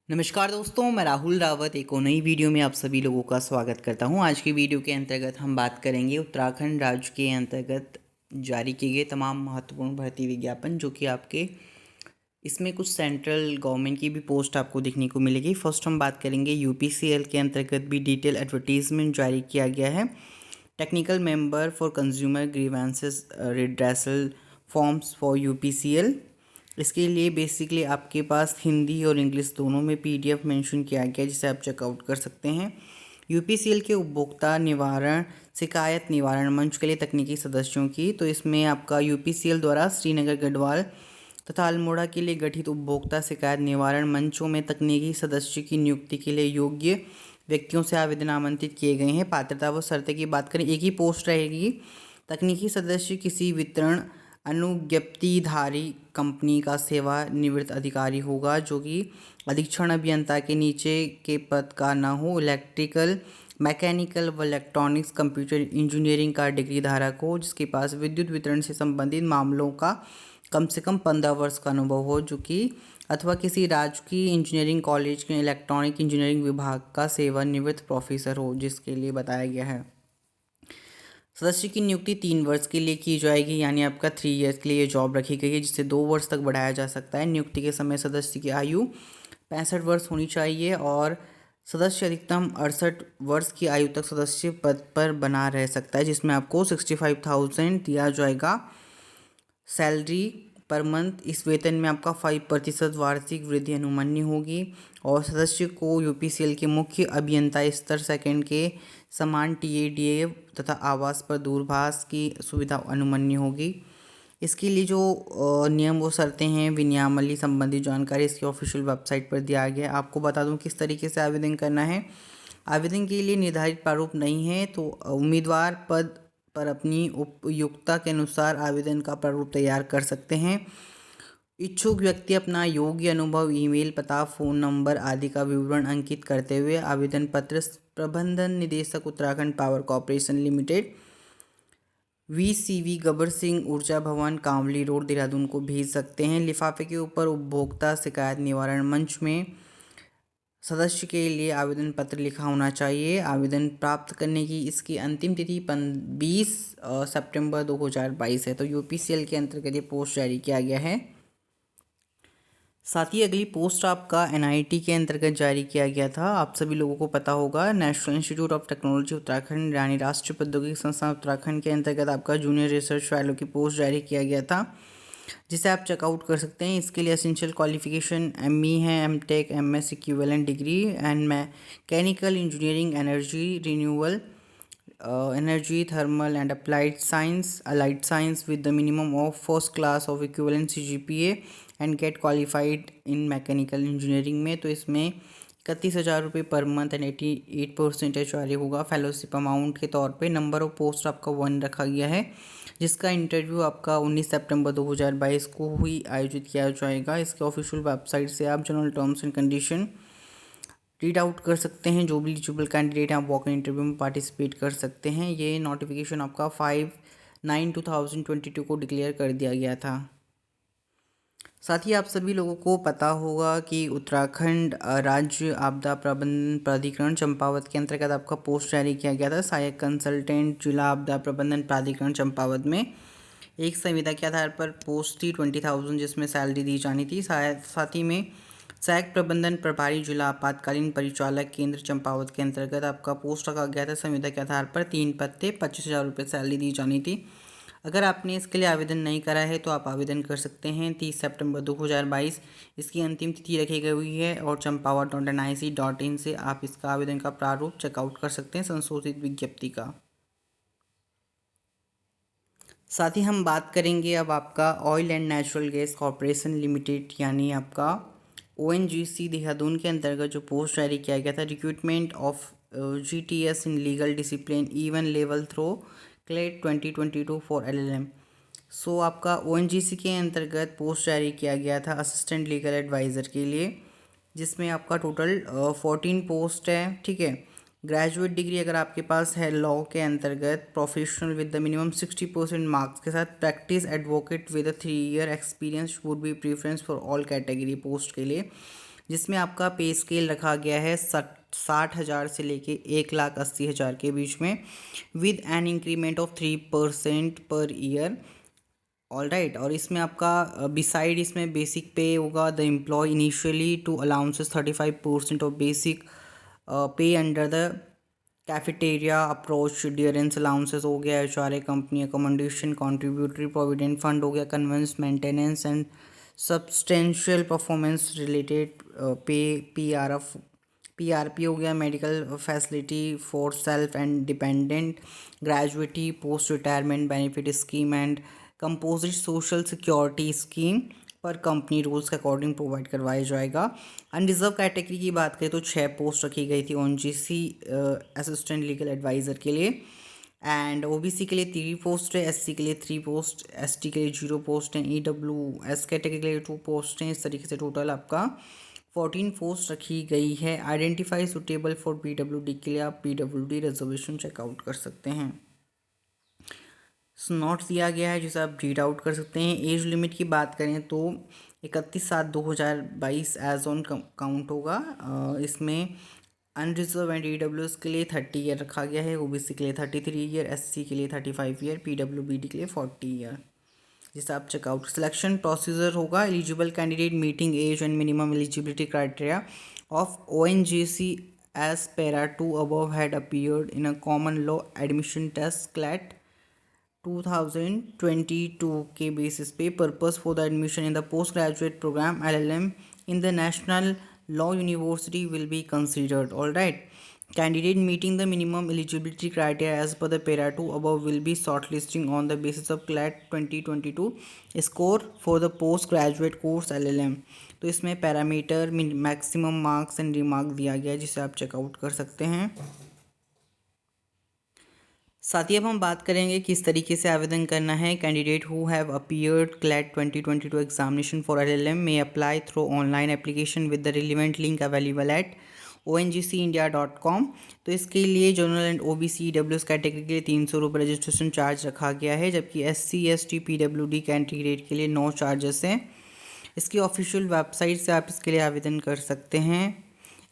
नमस्कार दोस्तों, मैं राहुल रावत एक और नई वीडियो में आप सभी लोगों का स्वागत करता हूं। आज की वीडियो के अंतर्गत हम बात करेंगे उत्तराखंड राज्य के अंतर्गत जारी किए गए तमाम महत्वपूर्ण भर्ती विज्ञापन, जो कि आपके इसमें कुछ सेंट्रल गवर्नमेंट की भी पोस्ट आपको देखने को मिलेगी। फर्स्ट हम बात करेंगे यूपीसीएल के अंतर्गत भी डिटेल एडवर्टीजमेंट जारी किया गया है। Technical member for consumer grievances redressal forms for UPCL. इसके लिए बेसिकली आपके पास हिंदी और इंग्लिश दोनों में पीडीएफ मेंशन किया गया है, जिसे आप चेकआउट कर सकते हैं। यूपीसीएल के उपभोक्ता निवारण शिकायत निवारण मंच के लिए तकनीकी सदस्यों की, तो इसमें आपका यूपीसीएल द्वारा श्रीनगर गढ़वाल तथा अल्मोड़ा के लिए गठित उपभोक्ता शिकायत निवारण मंचों में तकनीकी सदस्य की नियुक्ति के लिए योग्य व्यक्तियों से आवेदन आमंत्रित किए गए हैं। पात्रता व शर्तें की बात करें, एक ही पोस्ट रहेगी। तकनीकी सदस्य किसी वितरण अनुज्ञप्तिधारी कंपनी का सेवानिवृत्त अधिकारी होगा, जो कि अधीक्षण अभियंता के नीचे के पद का न हो। इलेक्ट्रिकल मैकेनिकल व इलेक्ट्रॉनिक्स कंप्यूटर इंजीनियरिंग का डिग्री धारक हो, जिसके पास विद्युत वितरण से संबंधित मामलों का कम से कम 15 वर्ष का अनुभव हो, जो कि अथवा किसी राजकीय इंजीनियरिंग कॉलेज के इलेक्ट्रॉनिक इंजीनियरिंग विभाग का सेवानिवृत्त प्रोफेसर हो, जिसके लिए बताया गया है। सदस्य की नियुक्ति 3 वर्ष के लिए की जाएगी, यानी आपका 3 ईयर्स के लिए ये जॉब रखी गई है, जिसे 2 वर्ष तक बढ़ाया जा सकता है। नियुक्ति के समय सदस्य की आयु 65 वर्ष होनी चाहिए और सदस्य अधिकतम 68 वर्ष की आयु तक सदस्य पद पर बना रह सकता है, जिसमें आपको 65,000 दिया जाएगा सैलरी पर मंथ। इस वेतन में आपका 5% वार्षिक वृद्धि अनुमान्य होगी और सदस्य को यूपीसीएल के मुख्य अभियंता स्तर सेकंड के समान टीएडीए तथा आवास पर दूरभाष की सुविधा अनुमान्य होगी। इसके लिए जो नियम व शर्तें हैं, विनियमावली संबंधी जानकारी इसकी ऑफिशियल वेबसाइट पर दिया गया है। आपको बता दूं किस तरीके से आवेदन करना है। आवेदन के लिए निर्धारित प्रारूप नहीं है, तो उम्मीदवार पद पर अपनी उपयुक्तता के अनुसार आवेदन का प्रारूप तैयार कर सकते हैं। इच्छुक व्यक्ति अपना योग्य अनुभव, ईमेल पता, फ़ोन नंबर आदि का विवरण अंकित करते हुए आवेदन पत्र प्रबंधन निदेशक उत्तराखंड पावर कॉर्पोरेशन लिमिटेड, वीसीवी गबर सिंह ऊर्जा भवन, कांवली रोड, देहरादून को भेज सकते हैं। लिफाफे के ऊपर उपभोक्ता शिकायत निवारण मंच में सदस्य के लिए आवेदन पत्र लिखा होना चाहिए। आवेदन प्राप्त करने की इसकी अंतिम तिथि 20 सितंबर 2022 है। तो यूपीसीएल के अंतर्गत ये पोस्ट जारी किया गया है। साथ ही अगली पोस्ट आपका एनआईटी के अंतर्गत जारी किया गया था। आप सभी लोगों को पता होगा, national institute of technology Uttarakhand यानी राष्ट्रीय प्रौद्योगिकी संस्थान उत्तराखंड के अंतर्गत आपका जूनियर रिसर्च फेलो की पोस्ट जारी किया गया था, जिसे आप चेकआउट कर सकते हैं। इसके लिए एसेंशियल क्वालिफिकेशन एमई है, MTech, MS equivalent degree and mechanical engineering, energy renewable energy, thermal and allied science with the minimum of first class of equivalent CGPA and GATE qualified in mechanical engineering में। तो इसमें 31,000 रुपये per month and 88% HRA होगा। Fellowship amount के तौर पे number of post आपका 1 रखा गया है, जिसका इंटरव्यू आपका 19 सितंबर 2022 को ही आयोजित किया जाएगा। इसके ऑफिशियल वेबसाइट से आप general terms and condition read out कर सकते हैं। जो भी एलिजिबल कैंडिडेट हैं आप वॉक इन इंटरव्यू में पार्टिसिपेट कर सकते हैं। ये नोटिफिकेशन आपका 5/9/2022 को डिक्लेयर कर दिया गया था। साथ ही आप सभी लोगों को पता होगा कि उत्तराखंड राज्य आपदा प्रबंधन प्राधिकरण चंपावत के अंतर्गत आपका पोस्ट जारी किया गया था। सहायक कंसल्टेंट जिला आपदा प्रबंधन प्राधिकरण चंपावत में एक संविदा के आधार पर पोस्ट थी 20,000, जिसमें सैलरी दी जानी थी। साथ ही में सहायक प्रबंधन प्रभारी जिला आपातकालीन परिचालक केंद्र चंपावत के अंतर्गत आपका पोस्ट रखा गया था। संविदा के आधार पर 3 पद थे, 25,000 रुपये सैलरी दी जानी थी। अगर आपने इसके लिए आवेदन नहीं करा है तो आप आवेदन कर सकते हैं। 30 सितंबर 2022 इसकी अंतिम तिथि रखी गई हुई है और champavat.nic.in से आप इसका आवेदन का प्रारूप चेकआउट कर सकते हैं संशोधित विज्ञप्ति का। साथ ही हम बात करेंगे अब आपका oil and natural gas corporation limited यानी आपका ओएनजीसी देहरादून के अंतर्गत जो पोस्ट जारी किया गया था, recruitment of GTS in legal discipline E one level through CLAT 2022 for LLM. So आपका ओएनजीसी के अंतर्गत पोस्ट जारी किया गया था असिस्टेंट लीगल एडवाइज़र के लिए, जिसमें आपका टोटल 14 पोस्ट है। ठीक है, ग्रेजुएट डिग्री अगर आपके पास है लॉ के अंतर्गत, professional with the minimum 60% marks के साथ, practice advocate with 3 year experience would be preference for all category post के लिए। जिसमें आपका पे स्केल रखा गया है 60,000 से लेके 1,80,000 के बीच में, with an increment of 3% per year. All right. और इसमें आपका बिसाइड इसमें बेसिक पे होगा the employ initially to allowances 35% of basic pay under the cafeteria approach, dearness allowances हो गया, HRA company accommodation, contributory provident fund हो गया, conveyance maintenance and substantial performance related pay, PRP हो गया, medical facility for self and dependent, gratuity, post retirement benefit scheme and composite social security scheme पर company rules के according provide करवाया जाएगा। Unreserved category की बात करें तो 6 पोस्ट रखी गई थी ओएनजीसी असिस्टेंट लीगल एडवाइज़र के लिए, एंड ओबीसी के लिए 3 पोस्ट है, एससी के लिए 3 पोस्ट, एसटी के लिए 0 पोस्ट हैं, ईडब्ल्यूएस कैटेगरी के लिए 2 पोस्ट हैं। इस तरीके से टोटल आपका 14 पोस्ट रखी गई है। आइडेंटिफाई सुटेबल फॉर पीडब्ल्यूडी के लिए आप पीडब्ल्यूडी रिजर्वेशन चेकआउट कर सकते हैं। नोट्स दिया गया है जिसे आप रीड आउट कर सकते हैं। एज लिमिट की बात करें तो 31/7/2022 एज ऑन काउंट होगा। इसमें अनरिजर्व एंड ईडब्ल्यूएस के लिए 30 ईयर रखा गया है, ओबीसी के लिए 33 ईयर, एससी के लिए 35 ईयर, पीडब्ल्यूबीडी के लिए 40 ईयर, जिसे आप चेकआउट। सिलेक्शन प्रोसीजर होगा, eligible candidate meeting age and minimum eligibility criteria of ONGC as para 2 above had appeared in a common law admission test CLAT 2022 के बेसिस पे purpose for the admission in the post graduate programme LLM in the national law university will be considered. All right. Candidate meeting the minimum eligibility criteria as per the para 2 above will be shortlisting on the basis of CLAT 2022 score for the post graduate course LLM। तो इसमें parameter, maximum marks and remark दिया गया है जिसे आप checkout कर सकते हैं। साथ ही अब हम बात करेंगे किस तरीके से आवेदन करना है। Candidate who have appeared CLAT 2022 examination for LLM may apply through online application with the relevant link available at ONGCindia.com। तो इसके लिए general and OBC EWS category के लिए 300 रुपये रजिस्ट्रेशन चार्ज रखा गया है, जबकि SC ST PWD कैंडिडेट के लिए नो चार्जेस हैं। इसकी ऑफिशियल वेबसाइट से आप इसके लिए आवेदन कर सकते हैं,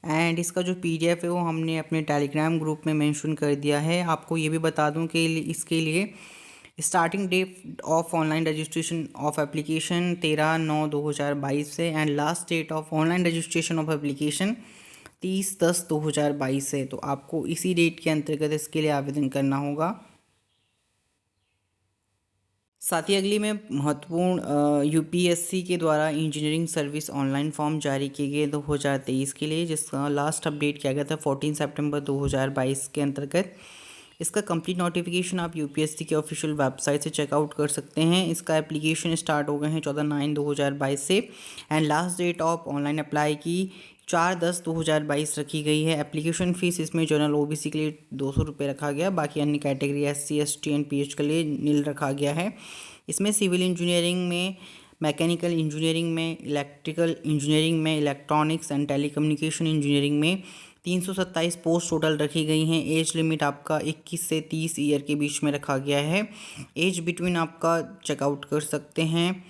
एंड इसका जो PDF है वो हमने अपने टेलीग्राम ग्रुप में मेंशन कर दिया है। आपको ये भी बता दूं कि इसके लिए starting date of online registration of application 13/9/2022 से, and last date of online registration of application 30/10/2022 है। तो आपको इसी डेट के अंतर्गत इसके लिए आवेदन करना होगा। साथ ही अगली में महत्वपूर्ण यूपीएससी के द्वारा इंजीनियरिंग सर्विस ऑनलाइन फॉर्म जारी किए गए 2023 के लिए, जिसका लास्ट अपडेट किया गया था 14 सितंबर 2022 के अंतर्गत। इसका कंप्लीट नोटिफिकेशन आप यूपीएससी के ऑफिशियल वेबसाइट से चेकआउट कर सकते हैं। इसका एप्लीकेशन स्टार्ट हो गए हैं 14/9/2022 से, and last date of online apply की 4/10/2022 रखी गई है। एप्लीकेशन फ़ीस इसमें जनरल ओबीसी के लिए 200 रुपये रखा गया, बाकी अन्य category SC ST and PH के लिए नील रखा गया है। इसमें सिविल इंजीनियरिंग में, मैकेनिकल इंजीनियरिंग में, इलेक्ट्रिकल इंजीनियरिंग में, इलेक्ट्रॉनिक्स एंड टेलीकम्युनिकेशन इंजीनियरिंग में 327 पोस्ट टोटल रखी गई हैं। एज लिमिट आपका 21 से 30 ईयर के बीच में रखा गया है। एज बिटवीन आपका चेकआउट कर सकते हैं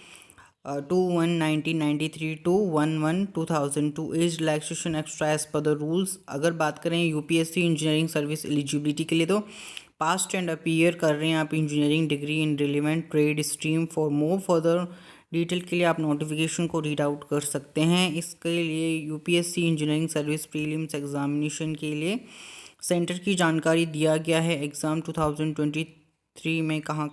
2/1/1993 to 1/1/2002। Age relaxation extra age per the rules. अगर बात करें यूपीएससी इंजीनियरिंग सर्विस एलिजिबिलिटी के लिए, तो पास्ट एंड अपीयर कर रहे हैं आप engineering degree in relevant trade stream. For more further detail के लिए आप नोटिफिकेशन को रीड आउट कर सकते हैं। इसके लिए UPSC engineering service prelims examination के लिए सेंटर की जानकारी दिया गया है। एग्ज़ाम 2023 में कहाँ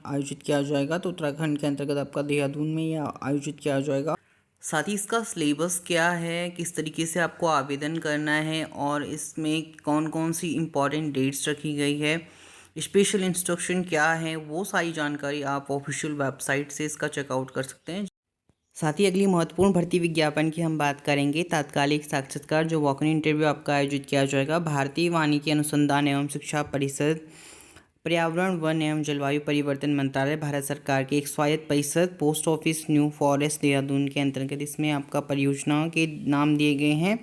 आयोजित किया जाएगा, तो उत्तराखंड के अंतर्गत आपका देहरादून में यह आयोजित किया जाएगा। साथ ही इसका सिलेबस क्या है, किस तरीके से आपको आवेदन करना है, और इसमें कौन कौन सी इम्पॉर्टेंट डेट्स रखी गई है, स्पेशल इंस्ट्रक्शन क्या है, वो सारी जानकारी आप ऑफिशियल वेबसाइट से इसका चेकआउट कर सकते हैं। साथ ही अगली महत्वपूर्ण भर्ती विज्ञापन की हम बात करेंगे। तात्कालिक साक्षात्कार जो वॉक इन इंटरव्यू आपका आयोजित किया जाएगा। भारतीय वानिकी अनुसंधान एवं शिक्षा परिषद, पर्यावरण, वन एवं जलवायु परिवर्तन मंत्रालय, भारत सरकार की एक स्वायत्त परिषद, post office new forest Dehradun के अंतर्गत इसमें आपका परियोजना के नाम दिए गए हैं।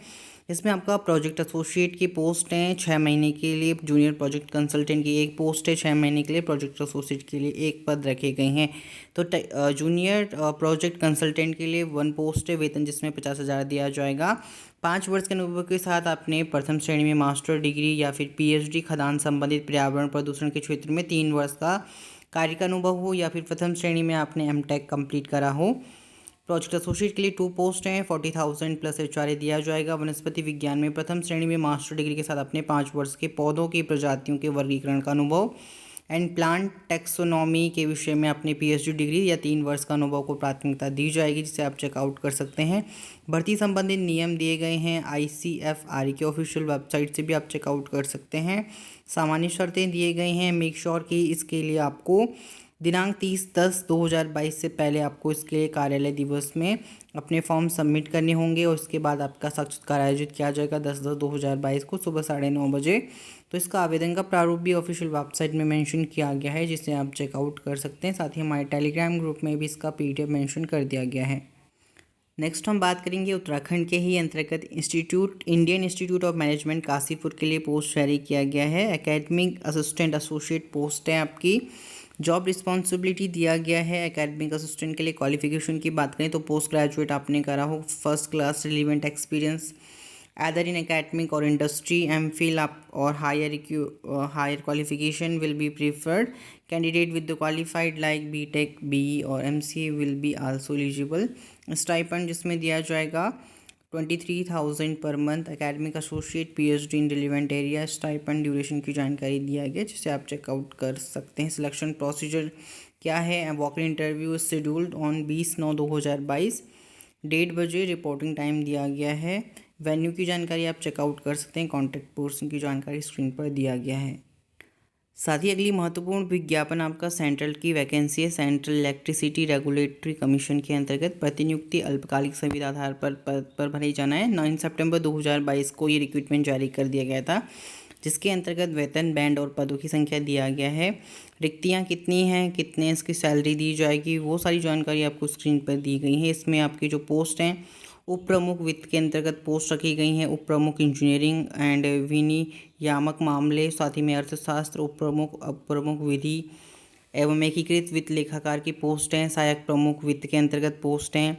इसमें आपका प्रोजेक्ट एसोसिएट की पोस्ट है 6 महीने के लिए, जूनियर प्रोजेक्ट कंसल्टेंट की एक पोस्ट है 6 महीने के लिए, प्रोजेक्ट एसोसिएट के लिए एक पद रखे गए हैं। तो जूनियर प्रोजेक्ट कंसल्टेंट के लिए 1 पोस्ट है, वेतन जिसमें 50,000 दिया जाएगा। 5 वर्ष के अनुभव के साथ आपने प्रथम श्रेणी में मास्टर डिग्री या फिर PhD खदान संबंधित पर्यावरण प्रदूषण के क्षेत्र में 3 वर्ष का कार्य का अनुभव हो, या फिर प्रथम श्रेणी में आपने MTech कंप्लीट करा हो। प्रोजेक्ट एसोसिएट के लिए 2 पोस्ट हैं, 40,000 प्लस HRA दिया जाएगा। वनस्पति विज्ञान में प्रथम श्रेणी में मास्टर डिग्री के साथ अपने 5 वर्ष के पौधों की प्रजातियों के वर्गीकरण का अनुभव एंड प्लांट टैक्सोनॉमी के विषय में अपने PhD डिग्री या 3 वर्ष का अनुभव को प्राथमिकता दी जाएगी, जिसे आप चेकआउट कर सकते हैं। भर्ती संबंधित नियम दिए गए हैं ICFRE के ऑफिशियल वेबसाइट से भी आप चेकआउट कर सकते हैं। सामान्य शर्तें दिए गए हैं। मेक श्योर कि इसके लिए आपको दिनांक 30/10/2022 से पहले आपको इसके लिए कार्यालय दिवस में अपने फॉर्म सबमिट करने होंगे, और इसके बाद आपका साक्षात्कार आयोजित किया जाएगा 10/10/2022 को सुबह 9:30 बजे। तो इसका आवेदन का प्रारूप भी ऑफिशियल वेबसाइट में मेंशन किया गया है, जिसे आप चेकआउट कर सकते हैं। साथ ही हमारे टेलीग्राम ग्रुप में भी इसका PDF मेंशन कर दिया गया है। नेक्स्ट हम बात करेंगे उत्तराखंड के ही अंतर्गत Indian institute of management Kashipur के लिए पोस्ट जारी किया गया है। एकेडमिक असिस्टेंट एसोसिएट पोस्ट है आपकी। जॉब रिस्पॉन्सिबिलिटी दिया गया है एकेडमिक असिस्टेंट के लिए। क्वालिफिकेशन की बात करें तो पोस्ट ग्रेजुएट आपने करा हो, first class relevant experience either in academic or industry, MPhil up or higher qualification will be preferred. Candidate with the qualified like BTech, BE or MCA will be also eligible. Stipend जिसमें दिया जाएगा 23,000 per month. Academic associate PhD इन relevant area. Stipend duration की जानकारी दिया गया, जिसे आप checkout कर सकते हैं। सिलेक्शन प्रोसीजर क्या है? Walk in interview scheduled on 20/9/2022, 1:30 बजे। रिपोर्टिंग टाइम दिया गया है। वेन्यू की जानकारी आप चेकआउट कर सकते हैं। कॉन्टैक्ट पर्सन की जानकारी स्क्रीन पर दिया गया है। साथ ही अगली महत्वपूर्ण विज्ञापन आपका सेंट्रल की वैकेंसी है। सेंट्रल इलेक्ट्रिसिटी रेगुलेटरी कमीशन के अंतर्गत प्रतिनियुक्ति अल्पकालिक संविदा आधार पर भरे जाना है। 9 सितंबर 2022 को ये रिक्रूटमेंट जारी कर दिया गया था, जिसके अंतर्गत वेतन बैंड और पदों की संख्या दिया गया है। रिक्तियां कितनी हैं, कितने इसकी सैलरी दी जाएगी, वो सारी जानकारी आपको स्क्रीन पर दी गई है। इसमें आपकी जो पोस्ट हैं, उप प्रमुख वित्त के अंतर्गत पोस्ट रखी गई हैं। उप प्रमुख इंजीनियरिंग एंड विनियामक मामले, साथ ही में अर्थशास्त्र। उप प्रमुख विधि एवं एकीकृत वित्त लेखाकार की पोस्ट हैं। सहायक प्रमुख वित्त के अंतर्गत पोस्ट हैं।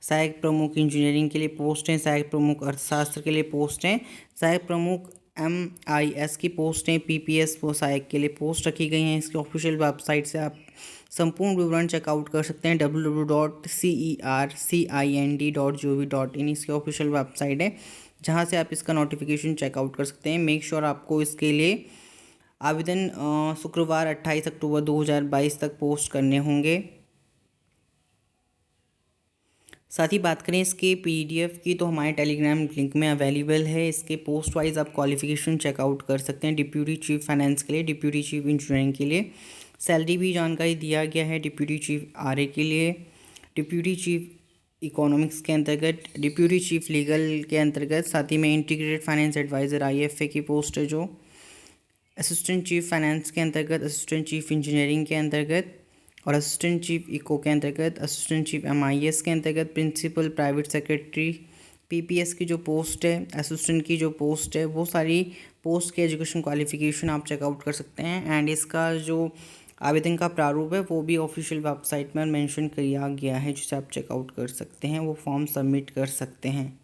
सहायक प्रमुख इंजीनियरिंग के लिए पोस्ट हैं। सहायक प्रमुख अर्थशास्त्र के लिए पोस्ट हैं। सहायक प्रमुख MIS की पोस्ट हैं। PPS वो सहायक के लिए पोस्ट रखी गई हैं। इसकी ऑफिशियल वेबसाइट से आप संपूर्ण विवरण चेकआउट कर सकते हैं। www.cercind.gov.in इसकी ऑफिशियल वेबसाइट है, जहां से आप इसका नोटिफिकेशन चेकआउट कर सकते हैं। मेक श्योर आपको इसके लिए आवेदन शुक्रवार 28 अक्टूबर 2022 तक पोस्ट करने होंगे। साथ ही बात करें इसके PDF की, तो हमारे टेलीग्राम लिंक में अवेलेबल है। इसके पोस्ट वाइज आप क्वालिफिकेशन चेकआउट कर सकते हैं। डिप्यूटी चीफ फाइनेंस के लिए, डिप्यूटी चीफ इंजीनियरिंग के लिए सैलरी भी जानकारी दिया गया है। डिप्यूटी चीफ RA के लिए, डिप्यूटी चीफ इकोनॉमिक्स के अंतर्गत, डिप्यूटी चीफ लीगल के अंतर्गत, साथ ही में इंटीग्रेटेड फाइनेंस एडवाइज़र IFA की पोस्ट है जो, असिस्टेंट चीफ फाइनेंस के अंतर्गत, असिस्टेंट चीफ इंजीनियरिंग के अंतर्गत और असिस्टेंट चीफ इको के अंतर्गत, असिस्टेंट चीफ MIS के अंतर्गत, प्रिंसिपल प्राइवेट सेक्रेटरी PPS की जो पोस्ट है, असिस्टेंट की जो पोस्ट है, वो सारी पोस्ट के एजुकेशन क्वालिफिकेशन आप चेकआउट कर सकते हैं। एंड इसका जो आवेदन का प्रारूप है वो भी ऑफिशियल वेबसाइट में मेंशन किया गया है, जिसे आप चेकआउट कर सकते हैं। वो फॉर्म सबमिट कर सकते हैं।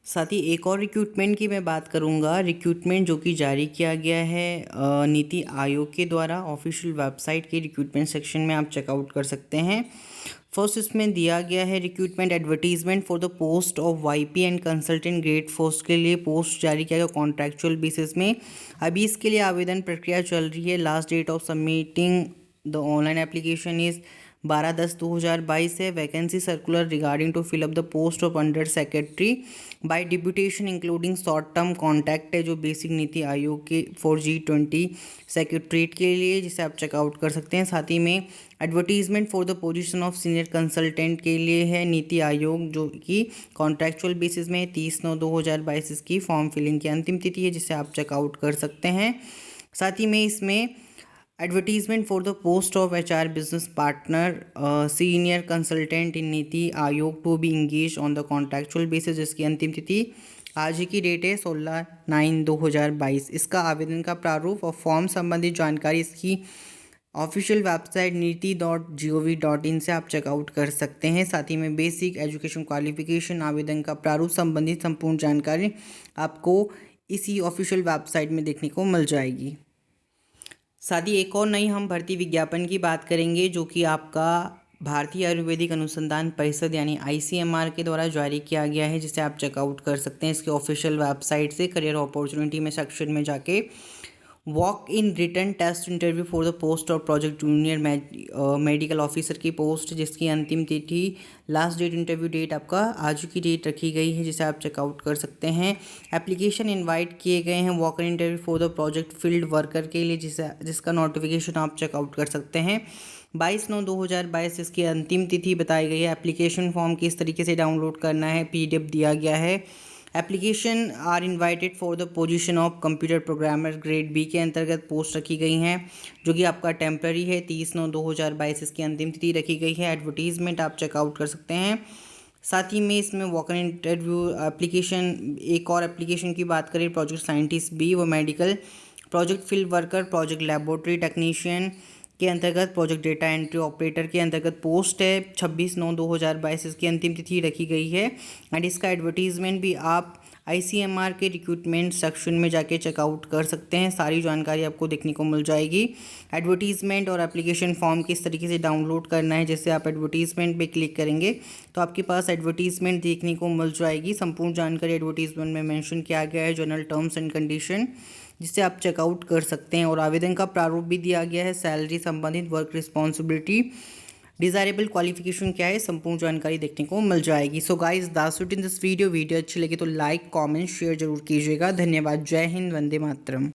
साथ ही एक और रिक्रूटमेंट की मैं बात करूंगा। रिक्रूटमेंट जो कि जारी किया गया है नीति आयोग के द्वारा, ऑफिशियल वेबसाइट के रिक्रूटमेंट सेक्शन में आप चेकआउट कर सकते हैं। फर्स्ट इसमें दिया गया है recruitment advertisement for the post of YP and consultant grade post के लिए पोस्ट जारी किया गया कॉन्ट्रैक्चुअल बेसिस में। अभी इसके लिए आवेदन प्रक्रिया चल रही है। Last date of submitting the online application is 12/10/2022 है। Vacancy circular regarding to fill up the post of under secretary by deputation including short term contact है, जो बेसिक नीति आयोग के 4G20 सेक्रेटरीट के लिए, जिसे आप चेकआउट कर सकते हैं। साथ ही में advertisement for the position of senior consultant के लिए है नीति आयोग, जो कि कॉन्ट्रैक्चुअल बेसिस में 30/9/2022 की फॉर्म फिलिंग की अंतिम तिथि है, जिसे आप चेकआउट कर सकते हैं। साथ ही में इसमें advertisement for the post of HR business partner senior consultant in Niti Aayog to be engage on the contractual basis, जिसकी अंतिम तिथि आज ही की डेट है 16/9/2022। इसका आवेदन का प्रारूप और फॉर्म संबंधित जानकारी इसकी ऑफिशियल वेबसाइट नीति.gov.in से आप चेकआउट कर सकते हैं। साथ ही में बेसिक एजुकेशन क्वालिफिकेशन, आवेदन का प्रारूप संबंधित संपूर्ण जानकारी आपको इसी ऑफिशियल वेबसाइट में देखने को मिल जाएगी। साथ ही एक और नई हम भर्ती विज्ञापन की बात करेंगे, जो कि आपका भारतीय आयुर्वेदिक अनुसंधान परिषद यानी ICMR के द्वारा जारी किया गया है, जिसे आप चेकआउट कर सकते हैं इसके ऑफिशियल वेबसाइट से। करियर अपॉर्चुनिटी में सेक्शन में जाके walk in return test interview for the post और प्रोजेक्ट जूनियर मेडिकल ऑफिसर की पोस्ट, जिसकी अंतिम तिथि लास्ट डेट इंटरव्यू डेट आपका आज की डेट रखी गई है, जिसे आप चेकआउट कर सकते हैं। एप्लीकेशन इनवाइट किए गए हैं walk in interview for the project field worker के लिए, जिसका नोटिफिकेशन आप चेकआउट कर सकते हैं। 22/9/2022 इसकी अंतिम तिथि बताई गई है। एप्लीकेशन फॉर्म किस तरीके से डाउनलोड करना है PDF दिया गया है। Application are invited for the position of computer programmer grade B के अंतर्गत पोस्ट रखी गई हैं, जो कि आपका टेम्प्रेरी है। 30/9/2022 इसकी अंतिम तिथि रखी गई है। एडवर्टीजमेंट आप चेकआउट कर सकते हैं। साथ ही में इसमें वॉक इन इंटरव्यू एप्लीकेशन, एक और एप्लीकेशन की बात करें प्रोजेक्ट साइंटिस्ट B व medical project field worker, project laboratory technician के अंतर्गत, प्रोजेक्ट डेटा एंट्री ऑपरेटर के अंतर्गत पोस्ट है। 26/9/2022 इसकी अंतिम तिथि रखी गई है। एंड इसका एडवर्टीजमेंट भी आप ICMR के रिक्रूटमेंट सेक्शन में जाके चेकआउट कर सकते हैं। सारी जानकारी आपको देखने को मिल जाएगी। एडवर्टीजमेंट और एप्लीकेशन फॉर्म किस तरीके से डाउनलोड करना है, जैसे आप एडवर्टीजमेंट पे क्लिक करेंगे तो आपके पास एडवर्टीजमेंट देखने को मिल जाएगी। संपूर्ण जानकारी एडवर्टीजमेंट में मेंशन किया गया है, जनरल टर्म्स एंड कंडीशन, जिसे आप चेकआउट कर सकते हैं। और आवेदन का प्रारूप भी दिया गया है, सैलरी संबंधित, वर्क रिस्पॉन्सिबिलिटी, डिज़ायरेबल क्वालिफिकेशन क्या है, संपूर्ण जानकारी देखने को मिल जाएगी। So guys, that's it in this video अच्छी लगी तो लाइक, कमेंट, शेयर जरूर कीजिएगा। धन्यवाद। जय हिंद, वंदे मातरम।